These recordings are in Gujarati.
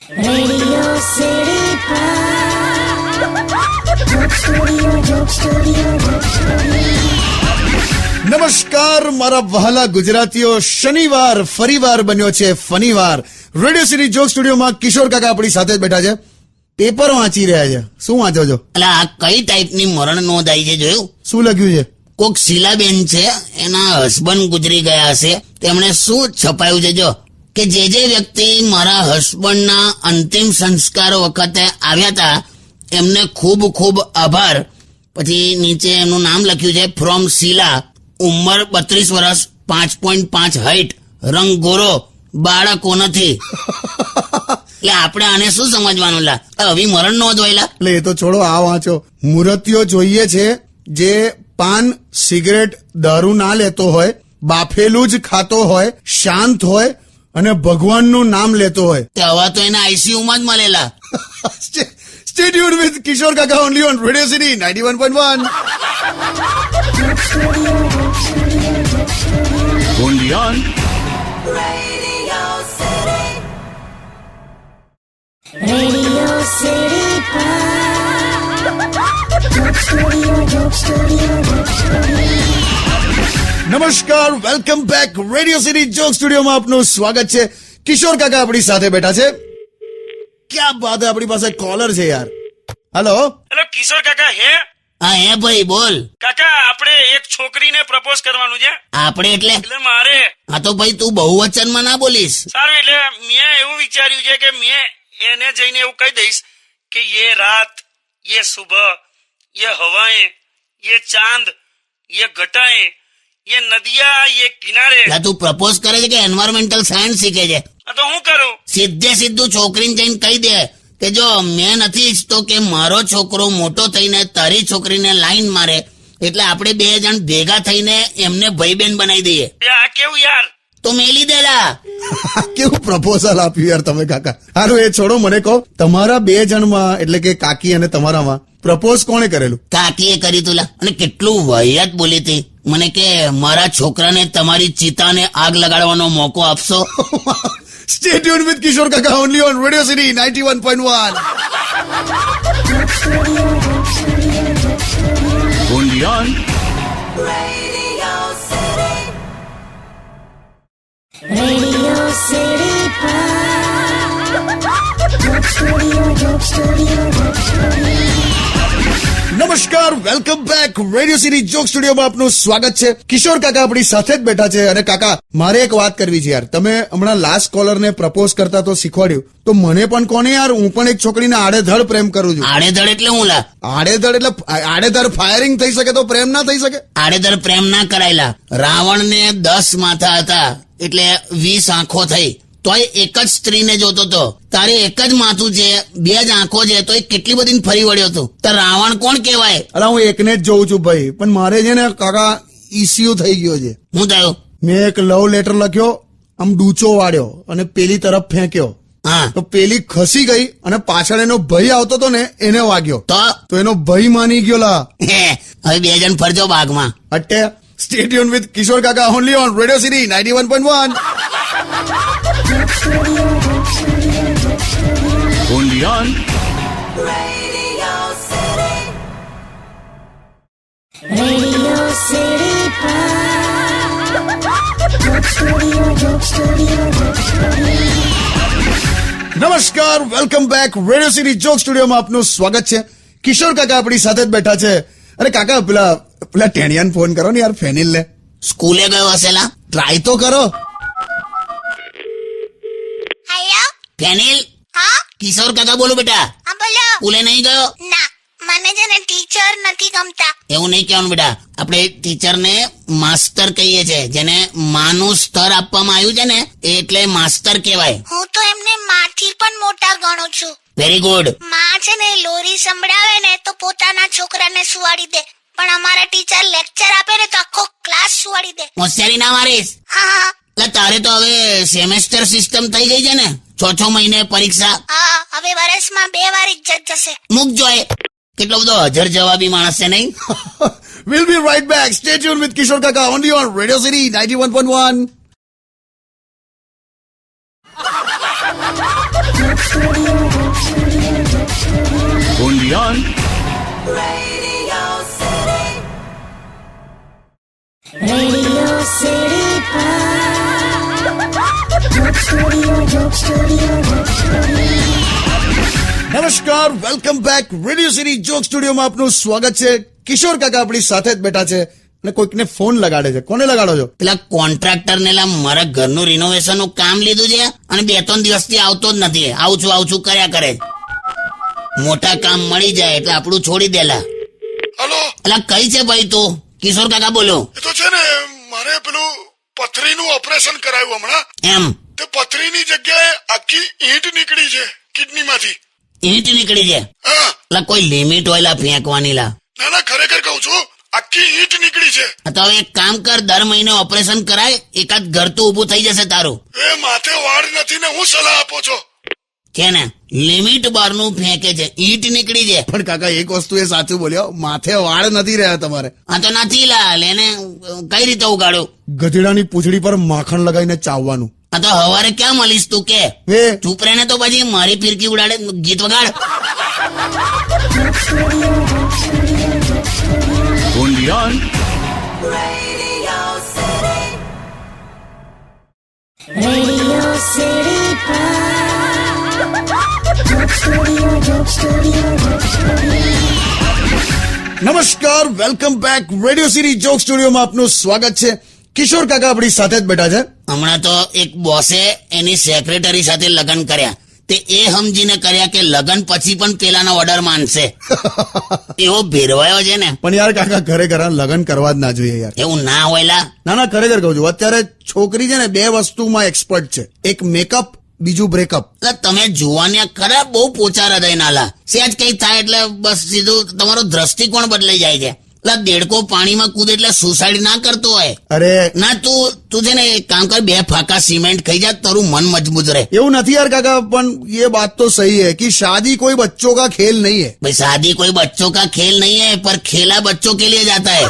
Radio City Joke Studio, Joke Studio, Joke Studio. નમસ્કાર મારા વહાલા ગુજરાતીઓ, શનિવાર ફરીવાર બન્યો છે ફનીવાર. રેડિયો સિટી જોક સ્ટુડિયોમાં કિશોર કાકા આપણી સાથે જ બેઠા છે, પેપર વાંચી રહ્યા છે. શું વાંચો છો? એટલે આ કઈ ટાઈપની મરણ નોંધાઈ છે જોયું? શું લખ્યું છે? કોક શીલાબેન છે, એના હસબન્ડ ગુજરી ગયા હશે, તેમણે શું છપાયું છે જો કે જે વ્યક્તિ મારા હસબન્ડના અંતિમ સંસ્કારો વખતે આવ્યા હતા એમને ખૂબ ખૂબ આભાર. પછી નીચે એમનું નામ લખ્યું છે ફ્રોમ શીલા, ઉંમર 32 વર્ષ, 5.5 હાઈટ, રંગ ગોરો, બાળકો નથી. એટલે આપણે આને શું સમજવાનું? લા હવે મરણ નોંધવાયેલા. એટલે એ તો છોડો, આ વાંચો. મૂર્તિઓ જોઈએ છે જે પાન, સિગરેટ, દારૂ ના લેતો હોય, બાફેલું જ ખાતો હોય, શાંત હોય અને ભગવાનનું નામ લેતો હોય. તે હવે તો એને ICU માં જ મળેલા. Stay tuned with Kishore Kaka only on Radio City 91.1. Only on Radio City Joke Studio, Joke Studio, Joke Studio. નમસ્કાર, welcome back. Radio city joke સ્ટુડિયોમાં આપનું સ્વાગત છે. કિશોર કાકા આપણી સાથે બેઠા છે. ક્યાં બાત હે, આપણી પાસે કોલર છે યાર. હેલો. હેલો કિશોર કાકા હે? હા હે ભાઈ, બોલ. કાકા આપણે એક છોકરીને પ્રપોઝ કરવાનું છે. આપણે એટલે એટલે મારે હા તો ભાઈ તું બહુવચનમાં ના બોલીશ. સારું, એટલે મેં એવું વિચાર્યું છે કે મેં એને જઈને એવું કહી દઈશ કે યે રાત, યે સુબહ, યે હવાएं, યે ચાંદ, યે ઘટાएं, યે નદિયા, યે કિનારે. એટલે તું પ્રપોઝ કરે છે કે એન્વાયરમેન્ટલ સાયન્સ શીખે છે? તો હું કરું? સીધે સીધું છોકરીને જઈને કહી દે કે જો મેં નથી ઈચ્છતો કે મારો છોકરો મોટો થઈને તારી છોકરીને લાઈન મારે, એટલે આપણે બે જણ ભેગા થઈને એમને ભાઈ-બહેન બનાવી દઈએ. આ કેવું યાર? તો મેલી દેલા. કેવું પ્રપોઝલ આપ્યું યાર તમે કાકા. સારું, એ છોડો, મને કહો તમારા બે જણમાં, એટલે કે કાકી અને તમારામાં પ્રપોઝ કોણે કરેલું? કાકીએ કરી તુલા, અને કેટલું વહિયાત બોલી હતી. મને કે મારા છોકરાને તમારી ચિતાને આગ લગાડવાનો મોકો આપશો. Stay tuned with Kishore Kaka only on Radio City 91.1. only on Radio City Joke Studio, Joke Studio, Joke Studio. નમસ્કાર, welcome back. Radio city joke સ્ટુડિયોમાં આપનું સ્વાગત છે. કિશોર કાકા આપણી સાથે જ બેઠા છે. અને કાકા, મારે એક વાત કરવી છે યાર. તમે હમણાં લાસ્ટ કોલરને પ્રપોઝ કરતા તો શીખવાડ્યું, તો મને પણ કોને યાર. હું પણ એક છોકરીને આડેધડ પ્રેમ કરું છું. આડેધડ એટલે હું લા? આડેધડ એટલે આડેધડ ફાયરિંગ થઈ શકે તો પ્રેમ ના થઈ શકે? આડેધડ પ્રેમ ના કરાયેલા. રાવણને 10 માથા હતા એટલે 20 આંખો થઈ, તોય એક જ સ્ત્રીને જોતો હતો. તારે એક જ માથું છે, 2 જ આંખો છે, તો એ કેટલી બધી ફરી વળ્યો હતો. તો રાવણ કોણ કહેવાય? અરે હું એકને જ જોઉં છું ભાઈ, પણ મારે છે ને કાકા ઇસ્યુ થઈ ગયો છે. હું થયું? મેં એક લવ લેટર લખ્યો, આમ ડૂચો વાળ્યો અને પેલી તરફ ફેંક્યો. હા તો પેલી ખસી ગઈ અને પાછળ એનો ભાઈ આવતો હતો ને એને વાગ્યો, તો એનો ભાઈ માની ગયો લા. હે, હવે 2 જણ ફરજો બાગમાં. અટ્ટે. Stay tuned with Kishore Kaka only on Radio City 91.1. only on Radio City Joke Studio, Joke Studio, Joke Studio. નમસ્કાર, welcome back. Radio city joke સ્ટુડિયોમાં આપનું સ્વાગત છે. કિશોર કાકા આપણી સાથે જ બેઠા છે. અરે કાકા, પેલા ટેણિયાને ફોન કરો ને યાર, ફેનિલ ને. સ્કૂલે ગયો હશે લા? ટ્રાય તો કરો. હેલો. ફેનિલ, હા કિશોર કાકા બોલું બેટા. હા બોલો. સ્કૂલે નહીં ગયો? ના, મને છે ને ટીચર નથી ગમતા. એવું નહીં કહેવાનું બેટા. આપણે ટીચરને માસ્ટર કહીએ છીએ. જેને માનું સ્તર આપવામાં આવ્યું છે ને એટલે માસ્ટર કહેવાય. હું તો એમને માથી પણ મોટા ગણું છું. Very good. માં છે ને લોરી સંભળાવે ને તો પોતાના છોકરાને સુવાડી દે, પણ અમારા ટીચર લેક્ચર આપે ને તો આખો ક્લાસ સુવાડી દે. હોશિયારી ના મારીશ. હા એટલે તારે તો હવે સેમેસ્ટર સિસ્ટમ થઈ ગઈ છે ને, 6 મહિને પરીક્ષા. હા, હવે વર્ષમાં 2 વાર ઇજ્જત જશે. મૂકજો એ. કેટલો બધો હજર જવાબી માણસ છે નહીં? We'll be right back. Stay tuned with Kishore Kaka only on Radio City 91.1. Bondian. Radio City Joke Studio, Joke Studio, Joke Studio. નમસ્કાર, welcome back. Radio city joke સ્ટુડિયોમાં આપનું સ્વાગત છે. કિશોર કાકા આપણી સાથે જ બેઠા છે અને કોઈકને ફોન લગાડે છે. કોને લગાડો છો? પેલા કોન્ટ્રાક્ટર ને મારા ઘરનું રિનોવેશન નું કામ લીધું છે અને 2-3 દિવસથી આવતો જ નથી. આવું છું કર્યા કરે છે. મોટા કામ મળી જાય એટલે આપણું છોડી દેલા. હલો, એટલે કઈ છે ભાઈ તું? કિશોર કાકા બોલો. એ તો છે ને, મારે પેલું પથરીનું ઓપરેશન કરાયું હમણાં. એમ તે પથરીની જગ્યાએ આખી ઈંટ નીકળી છે કિડનીમાંથી. ઈંટ નીકળી છે? હા, એટલે કોઈ લિમિટ હોય લા ફેંકવાની લા. ના ના, ખરેખર કહું છું, આખી ઈંટ નીકળી છે. તો હવે એક કામ કર, દર મહિને ઓપરેશન કરાય, એકાદ ઘર તો ઊભું થઈ જશે તારું. એ માથે વાળ નથી ને હું સલાહ આપો છો. છે ને, લિમિટ બારનું ફેંકે છે, ઈંટ નીકળી છે. પણ કાકા એક વસ્તુ એ સાચું બોલ્યો, માથે વાળ નથી રહ્યા તમારે. આ તો નથી લાલ, એને કઈ રીતે ઉગાડ્યું? ગધેડાની પૂંછડી પર માખણ લગાવીને ચાવવાનું. આ તો હવારે ક્યાં મળીશ તું કે? એ ચૂપ રહે ને તો પછી મારી ફિરકી ઉડાડે. ગીત વગાડ. Bondian. Radio City Joke Studio, Joke Studio, Joke Studio. નમસ્કાર, welcome back. Radio city joke સ્ટુડિયોમાં આપનું સ્વાગત છે. કિશોર કાકા આપણી સાથે જ બેઠા છે. હમણાં તો એક બોસે એની સેક્રેટરી સાથે લગ્ન કર્યા. તે એ સમજીને કર્યા કે લગ્ન પછી પણ પેલાનો ઓર્ડર માનશે. એવો ભેરવાયો છે ને. પણ યાર કાકા, ખરેખર લગ્ન કરવા જ ના જોઈએ યાર. એવું ના હોય લા. ના ના, ખરેખર કહું છું, અત્યારે છોકરી છે ને 2 વસ્તુમાં એક્સપર્ટ છે. એક મેકઅપ, બીજું બ્રેકઅપ. એટલે તમે જોવાને ખરા બહુ પોચા હૃદય નાલા. સેજ કઈ થાય એટલે બસ સીધું તમારો દ્રષ્ટિકોણ બદલાઈ જાય છે. એટલે દેડકો પાણીમાં કૂદે એટલે સુસાઇડ ના કરતો હોય. અરે ના, તું છે ને એક કામ કર, 2 ફાકા સિમેન્ટ ખાઈ જા, તારું મન મજબૂત રહે. એવું નથી યાર કાકા, પણ ये बात तो सही है कि शादी कोई बच्चों का खेल नहीं है. भाई शादी कोई बच्चों का खेल नहीं है, पर खेला बच्चों के लिए जाता है.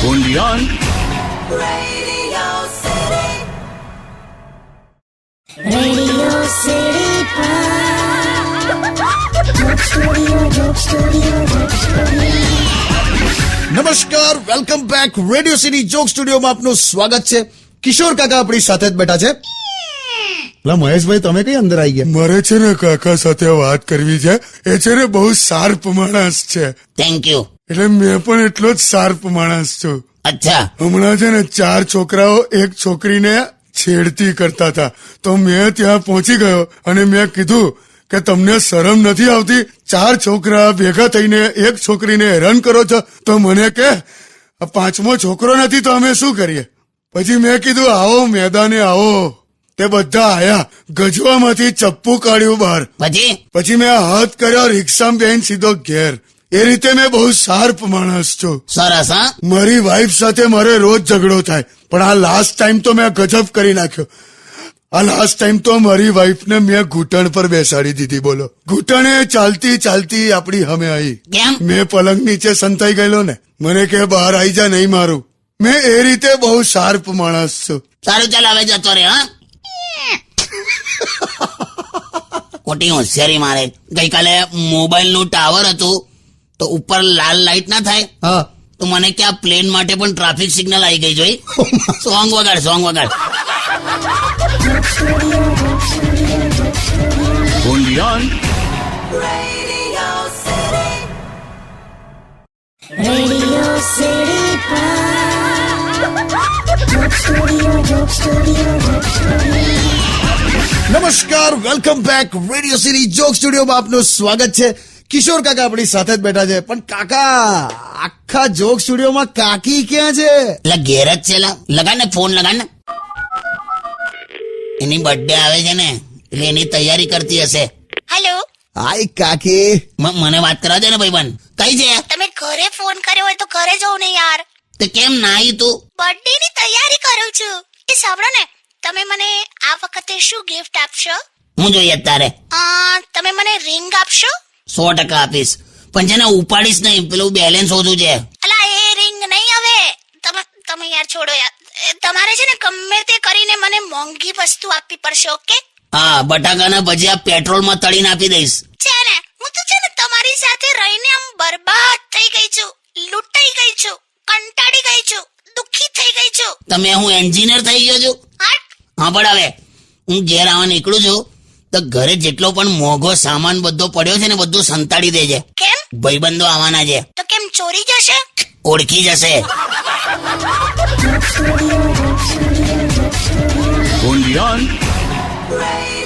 Bondian. Radio City Joke Studio, Joke Studio, Joke Studio. નમસ્કાર, welcome back. Radio city joke સ્ટુડિયોમાં આપનું સ્વાગત છે. કિશોર કાકા આપણી સાથે જ બેઠા છે. લા મહેશભાઈ, તમે કઈ અંદર આવી ગયા? મારે છે ને કાકા સાથે વાત કરવી છે. એ છે ને બહુ શાર્પ માણસ છે, થેન્ક યુ. એટલે મેં પણ એટલો જ શાર્પ માણસ છું. અચ્છા, હમણાં છે ને 4 છોકરાઓ એક છોકરીને છેડતી કરતા હતા, તો મેં ત્યાં પહોંચી ગયો અને મેં કીધું કે તમને શરમ નથી આવતી? 4 છોકરા ભેગા થઈને એક છોકરીને હેરાન કરો છો. તો મને કે 5મો છોકરો નથી તો અમે શું કરીએ? પછી મેં કીધું આવો મેદાને આવો. તે બધા આયા, ગજવામાંથી ચપ્પુ કાઢ્યું બહાર. પછી મેં હાથ કર્યો, રિક્ષામાં બેન સીધો ઘેર. એ રીતે મેં બહુ શાર્પ માણસ છું. સરસ. હા, મારી વાઈફ સાથે મારે રોજ ઝઘડો થાય, પણ આ લાસ્ટ ટાઈમ તો મેં ગજબ કરી નાખ્યો. આ લાસ્ટ ટાઈમ તો મારી વાઈફને મેં ઘૂંટણ પર બેસાડી દીધી. બોલો, ઘૂંટણે ચાલતી ચાલતી આપણી હમે આવી. કેમ? મેં પલંગ નીચે સંતાઈ ગયેલો ને, મને કે બહાર આવી જા, નહીં મારું. મેં એ રીતે બહુ શાર્પ માણસ છું. સારું, ચાલ હવે જતો રે. હા, ખોટી હોશિયારી મારે. ગઈકાલે મોબાઈલ નું ટાવર હતું તો ઉપર લાલ લાઈટ ના થાય, હા, તો મને કે આ પ્લેન માટે પણ ટ્રાફિક સિગ્નલ આવી ગઈ જોઈ. Song વગાડ. Bondian. Radio City Joke Studio, Joke Studio, Joke Studio. નમસ્કાર, welcome back. Radio city joke સ્ટુડિયોમાં આપનું સ્વાગત છે. કિશોર કાકા આપણી સાથે જ બેઠા છે. પણ કાકા, આખા જોક સ્ટુડિયોમાં કાકી ક્યાં છે? એટલે ઘેર જ છે લા. લગાડ ને ફોન, લગાડ ને. એની બર્થડે આવે છે ને, એટલે એની તૈયારી કરતી હશે. હેલો, હાય કાકી. મને વાત કરવા દે ને ભાઈબંધ. કઈ છે? તમે ઘરે ફોન કર્યો હોય તો ઘરે જવું ને યાર. તે કેમ ના આવી તું? બર્થડે ની તૈયારી કરું છું. એ સાંભળો ને, તમે મને આ વખતે શું ગિફ્ટ આપશો? હું જોઈએ તારે. તમે મને રિંગ આપશો? 100% આપીશ, પણ છે ને ઉપાડીશ નહીં, પેલું બેલેન્સ ઓછું છે. અલા, એ રિંગ નહીં હવે. તમે યાર છોડો યાર. તમારે છે ને ગમે તે કરીને મને મોંઘી વસ્તુ આપવી પડશે, ઓકે? હા, બટાકાના ભજીયા પેટ્રોલમાં તળીને આપી દઈશ. છે ને હું તો છે ને તમારી સાથે રહીને આમ બરબાદ થઈ ગઈ છું, લૂંટાઈ ગઈ છું, કંટાળી ગઈ છું, દુખી થઈ ગઈ છું. તમે હું એન્જિનિયર થઈ ગયો છું. હટ. હા, પણ હવે હું ઘેર આવવા નીકળું છું તો ઘરે જેટલો પણ મોંઘો સામાન બધો પડ્યો છે ને બધું સંતાડી દેજે. કેમ? ભાઈબંધો આવવાના છે. તો કેમ ચોરી જશે? ઓળખી જશે. only on Radio